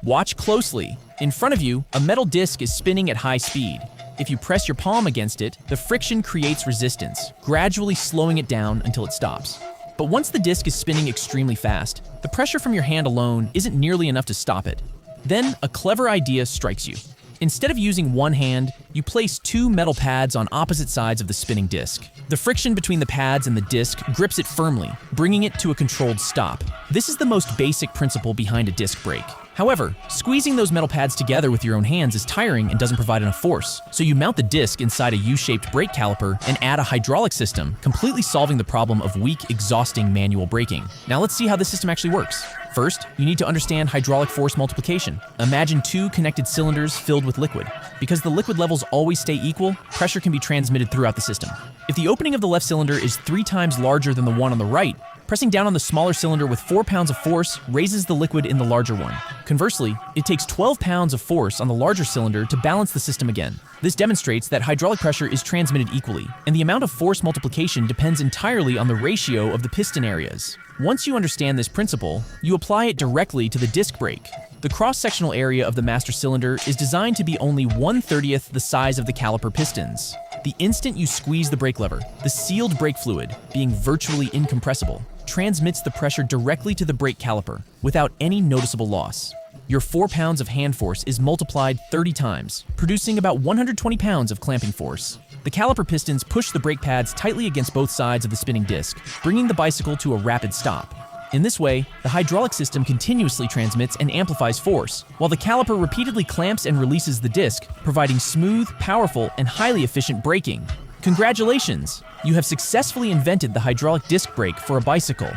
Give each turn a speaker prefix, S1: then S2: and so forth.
S1: Watch closely. In front of you, a metal disc is spinning at high speed. If you press your palm against it, the friction creates resistance, gradually slowing it down until it stops. But once the disc is spinning extremely fast, the pressure from your hand alone isn't nearly enough to stop it. Then, a clever idea strikes you. Instead of using one hand, you place two metal pads on opposite sides of the spinning disc. The friction between the pads and the disc grips it firmly, bringing it to a controlled stop. This is the most basic principle behind a disc brake. However, squeezing those metal pads together with your own hands is tiring and doesn't provide enough force. So you mount the disc inside a U-shaped brake caliper and add a hydraulic system, completely solving the problem of weak, exhausting manual braking. Now let's see how this system actually works. First, you need to understand hydraulic force multiplication. Imagine two connected cylinders filled with liquid. Because the liquid levels always stay equal, pressure can be transmitted throughout the system. If the opening of the left cylinder is 3 times larger than the one on the right, pressing down on the smaller cylinder with 4 pounds of force raises the liquid in the larger one. Conversely, it takes 12 pounds of force on the larger cylinder to balance the system again. This demonstrates that hydraulic pressure is transmitted equally, and the amount of force multiplication depends entirely on the ratio of the piston areas. Once you understand this principle, you apply it directly to the disc brake. The cross-sectional area of the master cylinder is designed to be only 1/30th the size of the caliper pistons. The instant you squeeze the brake lever, the sealed brake fluid, being virtually incompressible, transmits the pressure directly to the brake caliper without any noticeable loss. Your 4 pounds of hand force is multiplied 30 times, producing about 120 pounds of clamping force. The caliper pistons push the brake pads tightly against both sides of the spinning disc, bringing the bicycle to a rapid stop. In this way, the hydraulic system continuously transmits and amplifies force, while the caliper repeatedly clamps and releases the disc, providing smooth, powerful, and highly efficient braking. Congratulations! You have successfully invented the hydraulic disc brake for a bicycle.